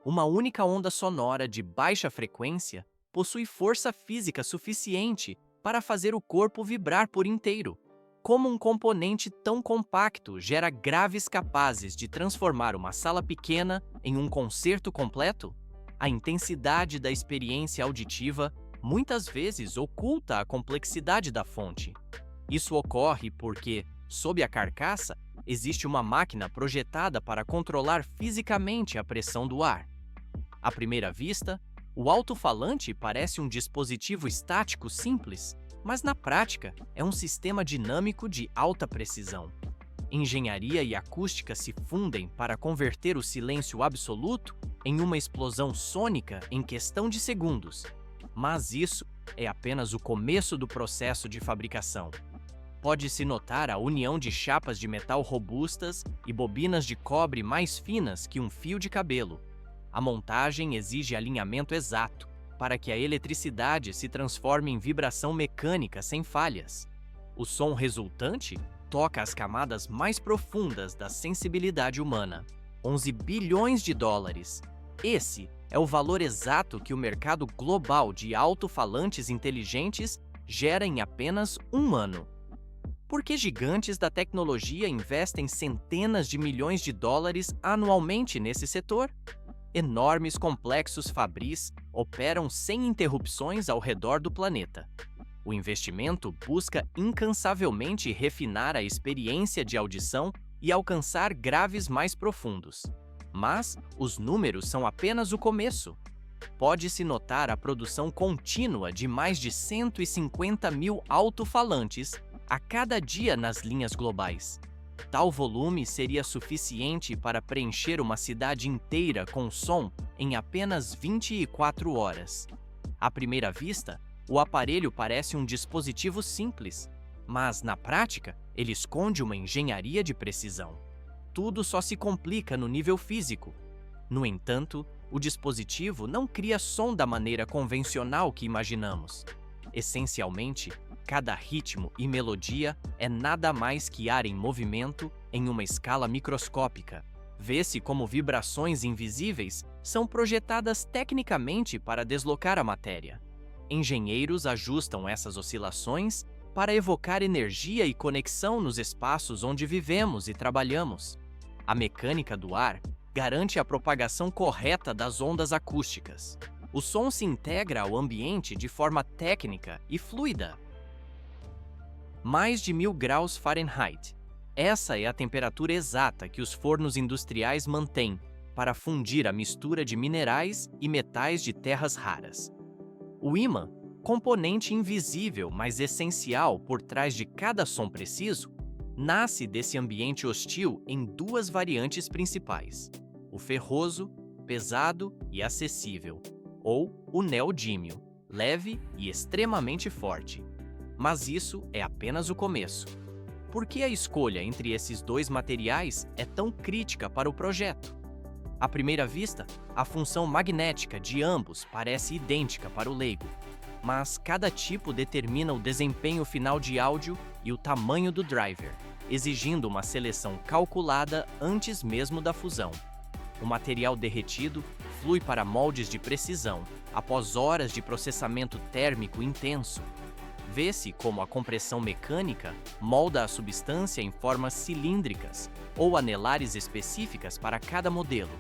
Uma única onda sonora de baixa frequência possui força física suficiente para fazer o corpo vibrar por inteiro. Como um componente tão compacto gera graves capazes de transformar uma sala pequena em um concerto completo? A intensidade da experiência auditiva muitas vezes oculta a complexidade da fonte. Isso ocorre porque, sob a carcaça, existe uma máquina projetada para controlar fisicamente a pressão do ar. À primeira vista, o alto-falante parece um dispositivo estático simples, mas na prática é um sistema dinâmico de alta precisão. Engenharia e acústica se fundem para converter o silêncio absoluto em uma explosão sônica em questão de segundos. Mas isso é apenas o começo do processo de fabricação. Pode-se notar a união de chapas de metal robustas e bobinas de cobre mais finas que um fio de cabelo. A montagem exige alinhamento exato para que a eletricidade se transforme em vibração mecânica sem falhas. O som resultante toca as camadas mais profundas da sensibilidade humana. 11 bilhões de dólares. Esse é o valor exato que o mercado global de alto-falantes inteligentes gera em apenas um ano. Por que gigantes da tecnologia investem centenas de milhões de dólares anualmente nesse setor? Enormes complexos fabris operam sem interrupções ao redor do planeta. O investimento busca incansavelmente refinar a experiência de audição e alcançar graves mais profundos. Mas os números são apenas o começo. Pode-se notar a produção contínua de mais de 150 mil alto-falantes a cada dia nas linhas globais. Tal volume seria suficiente para preencher uma cidade inteira com som em apenas 24 horas. À primeira vista, o aparelho parece um dispositivo simples, mas, na prática, ele esconde uma engenharia de precisão. Tudo só se complica no nível físico. No entanto, o dispositivo não cria som da maneira convencional que imaginamos. Essencialmente, cada ritmo e melodia é nada mais que ar em movimento em uma escala microscópica. Vê-se como vibrações invisíveis são projetadas tecnicamente para deslocar a matéria. Engenheiros ajustam essas oscilações para evocar energia e conexão nos espaços onde vivemos e trabalhamos. A mecânica do ar garante a propagação correta das ondas acústicas. O som se integra ao ambiente de forma técnica e fluida. Mais de 1000 graus Fahrenheit. Essa é a temperatura exata que os fornos industriais mantêm para fundir a mistura de minerais e metais de terras raras. O ímã, componente invisível, mas essencial por trás de cada som preciso, nasce desse ambiente hostil em duas variantes principais: o ferroso, pesado e acessível, ou o neodímio, leve e extremamente forte. Mas isso é apenas o começo. Por que a escolha entre esses dois materiais é tão crítica para o projeto? À primeira vista, a função magnética de ambos parece idêntica para o leigo, mas cada tipo determina o desempenho final de áudio e o tamanho do driver, exigindo uma seleção calculada antes mesmo da fusão. O material derretido flui para moldes de precisão após horas de processamento térmico intenso. Vê-se como a compressão mecânica molda a substância em formas cilíndricas ou anelares específicas para cada modelo.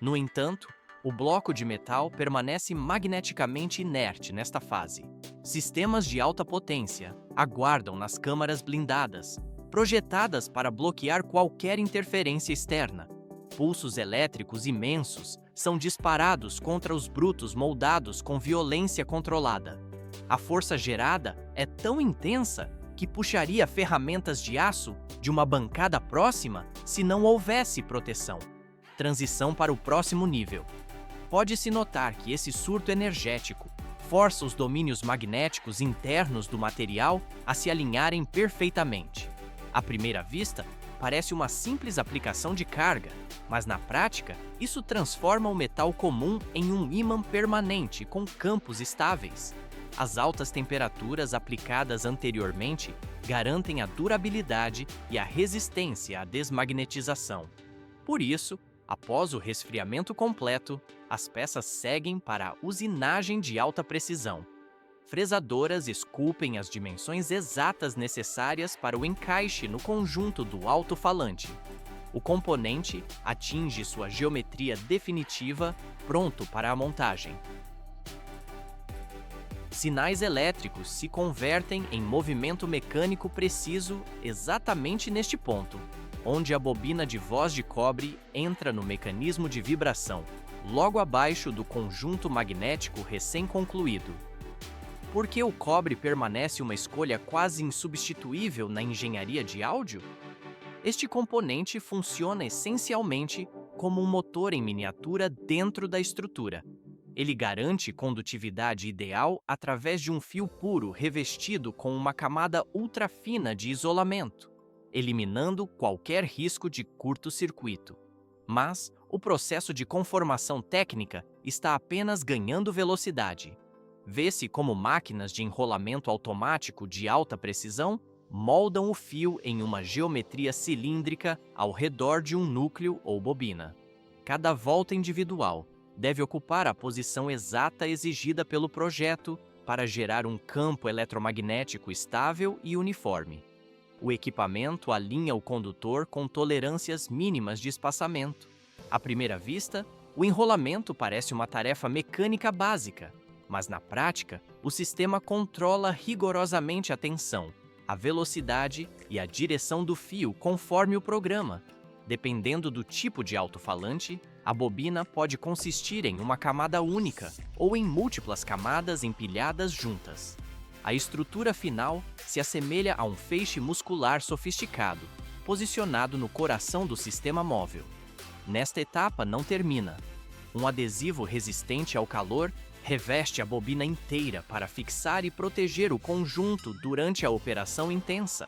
No entanto, o bloco de metal permanece magneticamente inerte nesta fase. Sistemas de alta potência aguardam nas câmaras blindadas, projetadas para bloquear qualquer interferência externa. Pulsos elétricos imensos são disparados contra os brutos moldados com violência controlada. A força gerada é tão intensa que puxaria ferramentas de aço de uma bancada próxima se não houvesse proteção. Transição para o próximo nível. Pode-se notar que esse surto energético força os domínios magnéticos internos do material a se alinharem perfeitamente. À primeira vista, parece uma simples aplicação de carga, mas na prática, isso transforma o metal comum em um ímã permanente com campos estáveis. As altas temperaturas aplicadas anteriormente garantem a durabilidade e a resistência à desmagnetização. Por isso, Após o resfriamento completo, as peças seguem para a usinagem de alta precisão. Fresadoras esculpem as dimensões exatas necessárias para o encaixe no conjunto do alto-falante. O componente atinge sua geometria definitiva, pronto para a montagem. Sinais elétricos se convertem em movimento mecânico preciso exatamente neste ponto, onde a bobina de voz de cobre entra no mecanismo de vibração, logo abaixo do conjunto magnético recém-concluído. Por que o cobre permanece uma escolha quase insubstituível na engenharia de áudio? Este componente funciona essencialmente como um motor em miniatura dentro da estrutura. Ele garante condutividade ideal através de um fio puro revestido com uma camada ultrafina de isolamento, eliminando qualquer risco de curto-circuito. Mas o processo de conformação técnica está apenas ganhando velocidade. Vê-se como máquinas de enrolamento automático de alta precisão moldam o fio em uma geometria cilíndrica ao redor de um núcleo ou bobina. Cada volta individual deve ocupar a posição exata exigida pelo projeto para gerar um campo eletromagnético estável e uniforme. O equipamento alinha o condutor com tolerâncias mínimas de espaçamento. À primeira vista, o enrolamento parece uma tarefa mecânica básica, mas na prática, o sistema controla rigorosamente a tensão, a velocidade e a direção do fio conforme o programa. Dependendo do tipo de alto-falante, a bobina pode consistir em uma camada única ou em múltiplas camadas empilhadas juntas. A estrutura final se assemelha a um feixe muscular sofisticado, posicionado no coração do sistema móvel. Nesta etapa não termina. Um adesivo resistente ao calor reveste a bobina inteira para fixar e proteger o conjunto durante a operação intensa.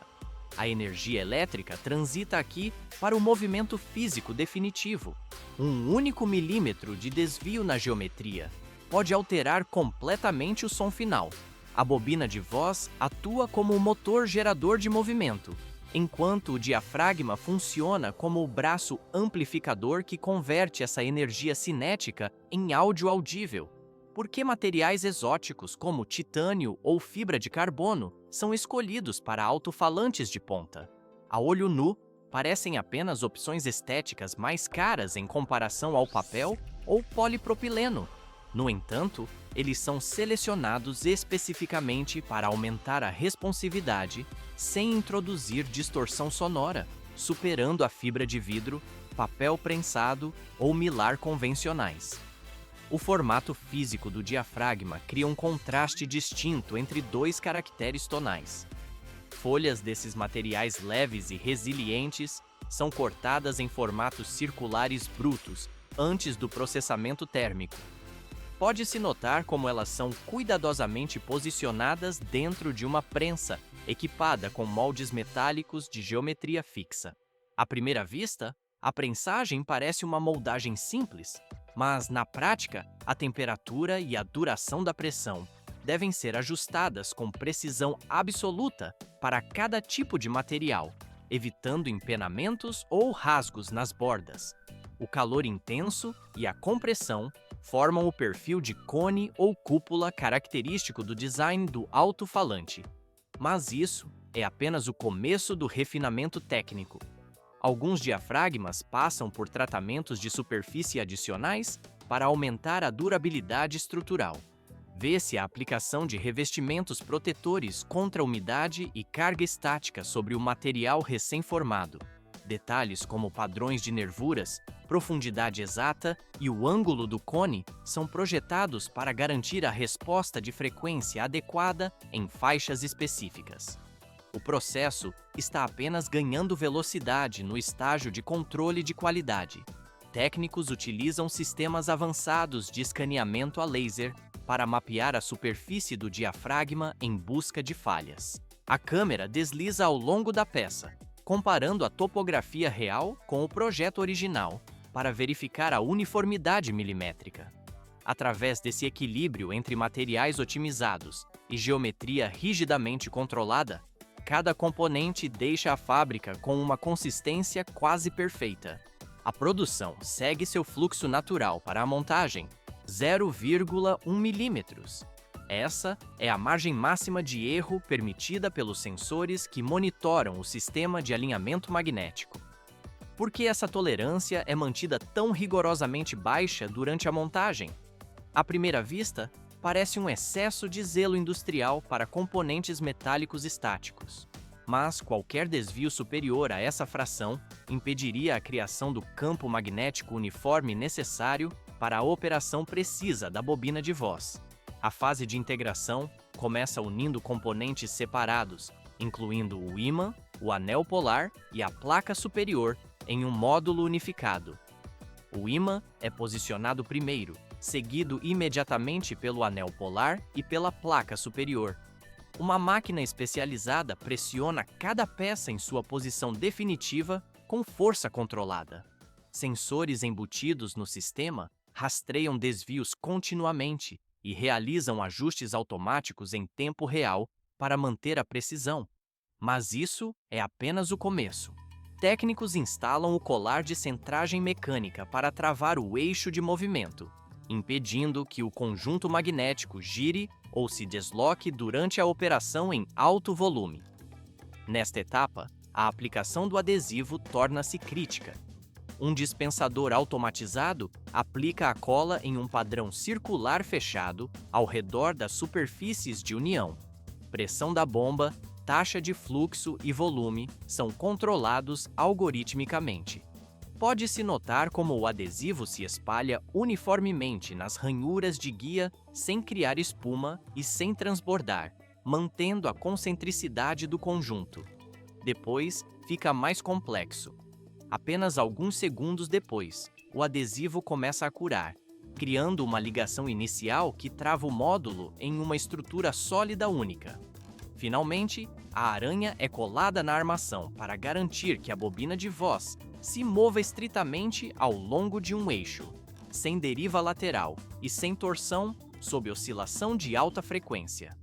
A energia elétrica transita aqui para o movimento físico definitivo. Um único milímetro de desvio na geometria pode alterar completamente o som final. A bobina de voz atua como o motor gerador de movimento, enquanto o diafragma funciona como o braço amplificador que converte essa energia cinética em áudio audível. Por que materiais exóticos como titânio ou fibra de carbono são escolhidos para alto-falantes de ponta? A olho nu, parecem apenas opções estéticas mais caras em comparação ao papel ou polipropileno. No entanto, eles são selecionados especificamente para aumentar a responsividade sem introduzir distorção sonora, superando a fibra de vidro, papel prensado ou milar convencionais. O formato físico do diafragma cria um contraste distinto entre dois caracteres tonais. Folhas desses materiais leves e resilientes são cortadas em formatos circulares brutos antes do processamento térmico. Pode-se notar como elas são cuidadosamente posicionadas dentro de uma prensa equipada com moldes metálicos de geometria fixa. À primeira vista, a prensagem parece uma moldagem simples, mas, na prática, a temperatura e a duração da pressão devem ser ajustadas com precisão absoluta para cada tipo de material, evitando empenamentos ou rasgos nas bordas. O calor intenso e a compressão formam o perfil de cone ou cúpula característico do design do alto-falante. Mas isso é apenas o começo do refinamento técnico. Alguns diafragmas passam por tratamentos de superfície adicionais para aumentar a durabilidade estrutural. Vê-se a aplicação de revestimentos protetores contra umidade e carga estática sobre o material recém-formado. Detalhes como padrões de nervuras, profundidade exata e o ângulo do cone são projetados para garantir a resposta de frequência adequada em faixas específicas. O processo está apenas ganhando velocidade no estágio de controle de qualidade. Técnicos utilizam sistemas avançados de escaneamento a laser para mapear a superfície do diafragma em busca de falhas. A câmera desliza ao longo da peça, comparando a topografia real com o projeto original, para verificar a uniformidade milimétrica. Através desse equilíbrio entre materiais otimizados e geometria rigidamente controlada, cada componente deixa a fábrica com uma consistência quase perfeita. A produção segue seu fluxo natural para a montagem, 0,1 milímetros. Essa é a margem máxima de erro permitida pelos sensores que monitoram o sistema de alinhamento magnético. Por que essa tolerância é mantida tão rigorosamente baixa durante a montagem? À primeira vista, parece um excesso de zelo industrial para componentes metálicos estáticos. Mas qualquer desvio superior a essa fração impediria a criação do campo magnético uniforme necessário para a operação precisa da bobina de voz. A fase de integração começa unindo componentes separados, incluindo o ímã, o anel polar e a placa superior, em um módulo unificado. O ímã é posicionado primeiro, seguido imediatamente pelo anel polar e pela placa superior. Uma máquina especializada pressiona cada peça em sua posição definitiva com força controlada. Sensores embutidos no sistema rastreiam desvios continuamente e realizam ajustes automáticos em tempo real para manter a precisão. Mas isso é apenas o começo. Técnicos instalam o colar de centragem mecânica para travar o eixo de movimento, impedindo que o conjunto magnético gire ou se desloque durante a operação em alto volume. Nesta etapa, a aplicação do adesivo torna-se crítica. Um dispensador automatizado aplica a cola em um padrão circular fechado ao redor das superfícies de união. Pressão da bomba, taxa de fluxo e volume são controlados algoritmicamente. Pode-se notar como o adesivo se espalha uniformemente nas ranhuras de guia sem criar espuma e sem transbordar, mantendo a concentricidade do conjunto. Depois, fica mais complexo. Apenas alguns segundos depois, o adesivo começa a curar, criando uma ligação inicial que trava o módulo em uma estrutura sólida única. Finalmente, a aranha é colada na armação para garantir que a bobina de voz se mova estritamente ao longo de um eixo, sem deriva lateral e sem torção sob oscilação de alta frequência.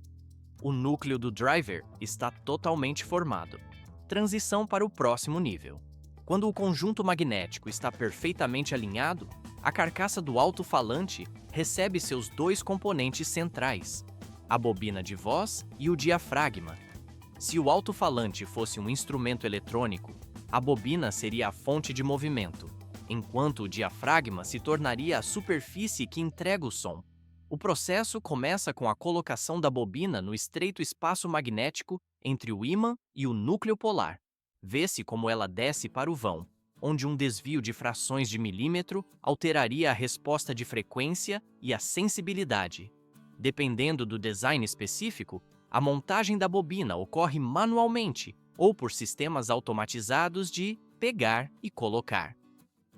O núcleo do driver está totalmente formado. Transição para o próximo nível. Quando o conjunto magnético está perfeitamente alinhado, a carcaça do alto-falante recebe seus dois componentes centrais, a bobina de voz e o diafragma. Se o alto-falante fosse um instrumento eletrônico, a bobina seria a fonte de movimento, enquanto o diafragma se tornaria a superfície que entrega o som. O processo começa com a colocação da bobina no estreito espaço magnético entre o ímã e o núcleo polar. Vê-se como ela desce para o vão, onde um desvio de frações de milímetro alteraria a resposta de frequência e a sensibilidade. Dependendo do design específico, a montagem da bobina ocorre manualmente ou por sistemas automatizados de pegar e colocar.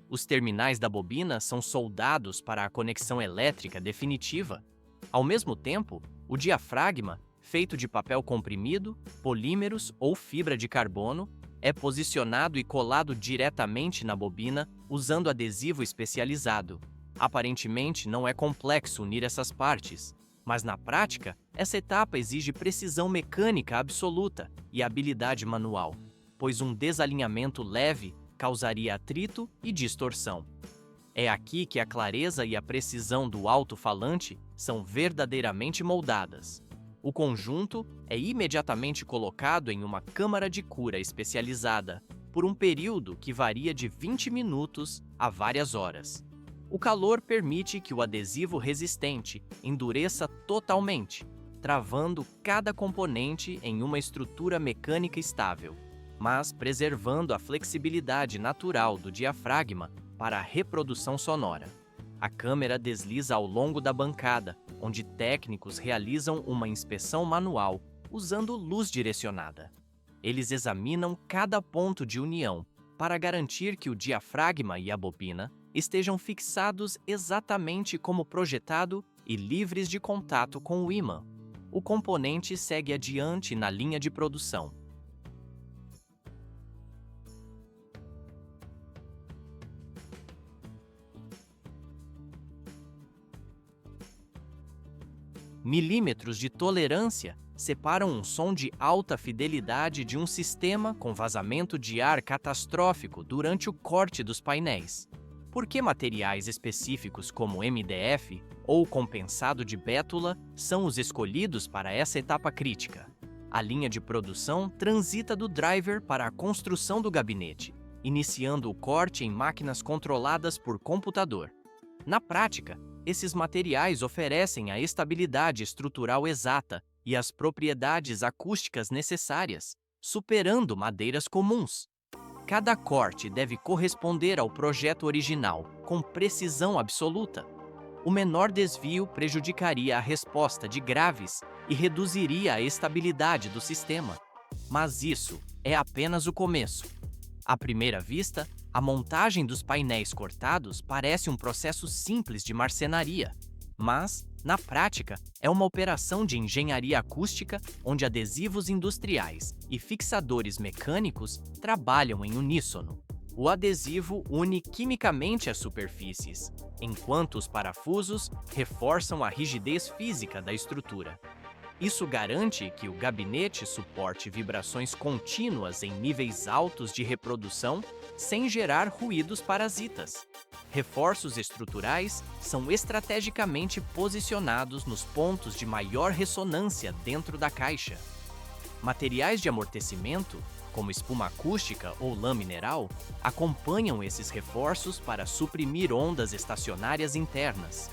Os terminais da bobina são soldados para a conexão elétrica definitiva. Ao mesmo tempo, o diafragma, feito de papel comprimido, polímeros ou fibra de carbono, é posicionado e colado diretamente na bobina usando adesivo especializado. Aparentemente, não é complexo unir essas partes, mas na prática, essa etapa exige precisão mecânica absoluta e habilidade manual, pois um desalinhamento leve causaria atrito e distorção. É aqui que a clareza e a precisão do alto-falante são verdadeiramente moldadas. O conjunto é imediatamente colocado em uma câmara de cura especializada, por um período que varia de 20 minutos a várias horas. O calor permite que o adesivo resistente endureça totalmente, travando cada componente em uma estrutura mecânica estável, mas preservando a flexibilidade natural do diafragma para a reprodução sonora. A câmera desliza ao longo da bancada, onde técnicos realizam uma inspeção manual usando luz direcionada. Eles examinam cada ponto de união para garantir que o diafragma e a bobina estejam fixados exatamente como projetado e livres de contato com o ímã. O componente segue adiante na linha de produção. Milímetros de tolerância separam um som de alta fidelidade de um sistema com vazamento de ar catastrófico durante o corte dos painéis. Por que materiais específicos como MDF ou compensado de bétula são os escolhidos para essa etapa crítica? A linha de produção transita do driver para a construção do gabinete, iniciando o corte em máquinas controladas por computador. Na prática, esses materiais oferecem a estabilidade estrutural exata e as propriedades acústicas necessárias, superando madeiras comuns. Cada corte deve corresponder ao projeto original, com precisão absoluta. O menor desvio prejudicaria a resposta de graves e reduziria a estabilidade do sistema. Mas isso é apenas o começo. À primeira vista, a montagem dos painéis cortados parece um processo simples de marcenaria, mas, na prática, é uma operação de engenharia acústica onde adesivos industriais e fixadores mecânicos trabalham em uníssono. O adesivo une quimicamente as superfícies, enquanto os parafusos reforçam a rigidez física da estrutura. Isso garante que o gabinete suporte vibrações contínuas em níveis altos de reprodução sem gerar ruídos parasitas. Reforços estruturais são estrategicamente posicionados nos pontos de maior ressonância dentro da caixa. Materiais de amortecimento, como espuma acústica ou lã mineral, acompanham esses reforços para suprimir ondas estacionárias internas.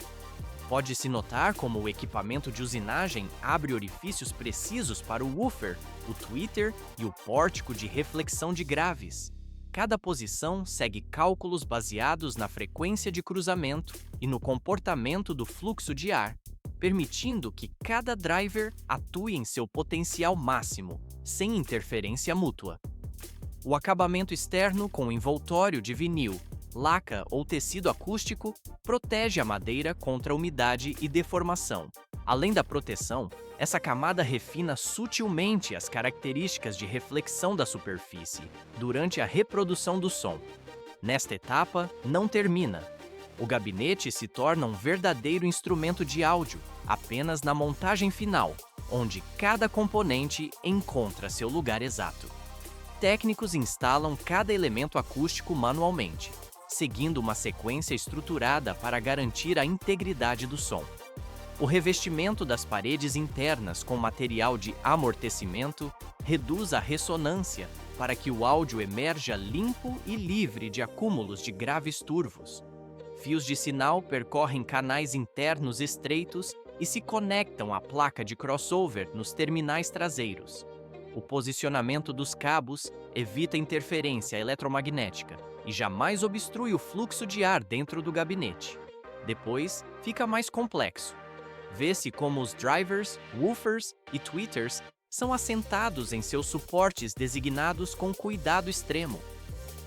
Pode-se notar como o equipamento de usinagem abre orifícios precisos para o woofer, o tweeter e o pórtico de reflexão de graves. Cada posição segue cálculos baseados na frequência de cruzamento e no comportamento do fluxo de ar, permitindo que cada driver atue em seu potencial máximo, sem interferência mútua. O acabamento externo com envoltório de vinil, laca ou tecido acústico protege a madeira contra umidade e deformação. Além da proteção, essa camada refina sutilmente as características de reflexão da superfície durante a reprodução do som. Nesta etapa, não termina. O gabinete se torna um verdadeiro instrumento de áudio, apenas na montagem final, onde cada componente encontra seu lugar exato. Técnicos instalam cada elemento acústico manualmente, seguindo uma sequência estruturada para garantir a integridade do som. O revestimento das paredes internas com material de amortecimento reduz a ressonância para que o áudio emerja limpo e livre de acúmulos de graves turvos. Fios de sinal percorrem canais internos estreitos e se conectam à placa de crossover nos terminais traseiros. O posicionamento dos cabos evita interferência eletromagnética e jamais obstrui o fluxo de ar dentro do gabinete. Depois, fica mais complexo. Vê-se como os drivers, woofers e tweeters são assentados em seus suportes designados com cuidado extremo.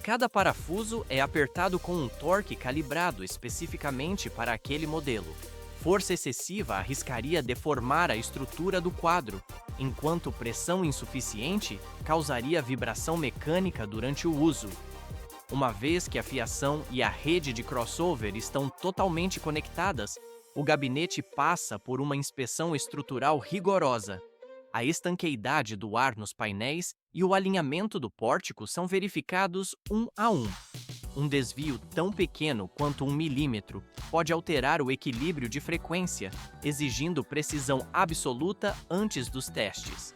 Cada parafuso é apertado com um torque calibrado especificamente para aquele modelo. Força excessiva arriscaria deformar a estrutura do quadro, enquanto pressão insuficiente causaria vibração mecânica durante o uso. Uma vez que a fiação e a rede de crossover estão totalmente conectadas, o gabinete passa por uma inspeção estrutural rigorosa. A estanqueidade do ar nos painéis e o alinhamento do pórtico são verificados um a um. Um desvio tão pequeno quanto 1 milímetro pode alterar o equilíbrio de frequência, exigindo precisão absoluta antes dos testes.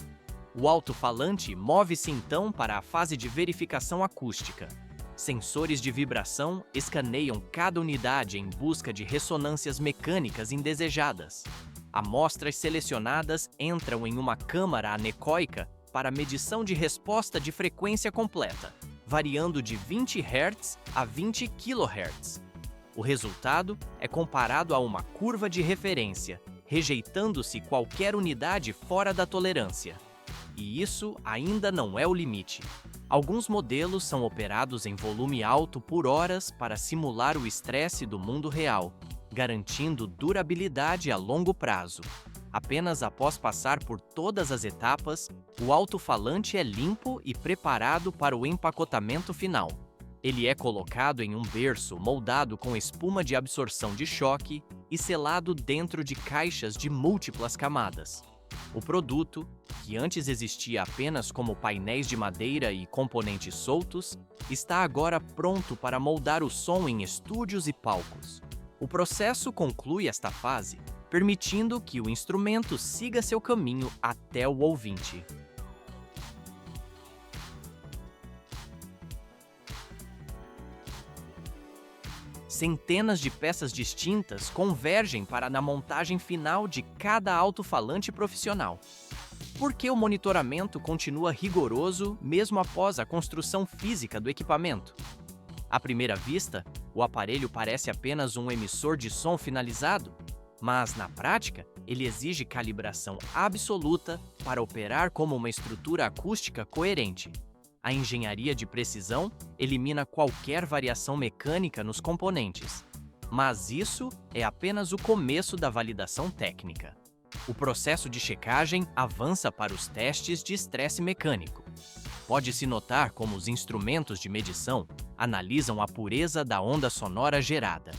O alto-falante move-se então para a fase de verificação acústica. Sensores de vibração escaneiam cada unidade em busca de ressonâncias mecânicas indesejadas. Amostras selecionadas entram em uma câmara anecoica para medição de resposta de frequência completa, variando de 20 Hz a 20 kHz. O resultado é comparado a uma curva de referência, rejeitando-se qualquer unidade fora da tolerância. E isso ainda não é o limite. Alguns modelos são operados em volume alto por horas para simular o estresse do mundo real, garantindo durabilidade a longo prazo. Apenas após passar por todas as etapas, o alto-falante é limpo e preparado para o empacotamento final. Ele é colocado em um berço moldado com espuma de absorção de choque e selado dentro de caixas de múltiplas camadas. O produto, que antes existia apenas como painéis de madeira e componentes soltos, está agora pronto para moldar o som em estúdios e palcos. O processo conclui esta fase, permitindo que o instrumento siga seu caminho até o ouvinte. Centenas de peças distintas convergem para na montagem final de cada alto-falante profissional. Por que o monitoramento continua rigoroso mesmo após a construção física do equipamento? À primeira vista, o aparelho parece apenas um emissor de som finalizado, mas, na prática, ele exige calibração absoluta para operar como uma estrutura acústica coerente. A engenharia de precisão elimina qualquer variação mecânica nos componentes, mas isso é apenas o começo da validação técnica. O processo de checagem avança para os testes de estresse mecânico. Pode-se notar como os instrumentos de medição analisam a pureza da onda sonora gerada.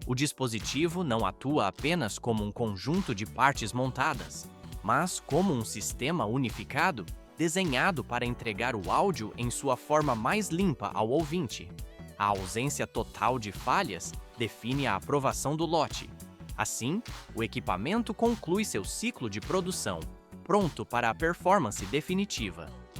O dispositivo não atua apenas como um conjunto de partes montadas, mas como um sistema unificado desenhado para entregar o áudio em sua forma mais limpa ao ouvinte. A ausência total de falhas define a aprovação do lote. Assim, o equipamento conclui seu ciclo de produção, pronto para a performance definitiva.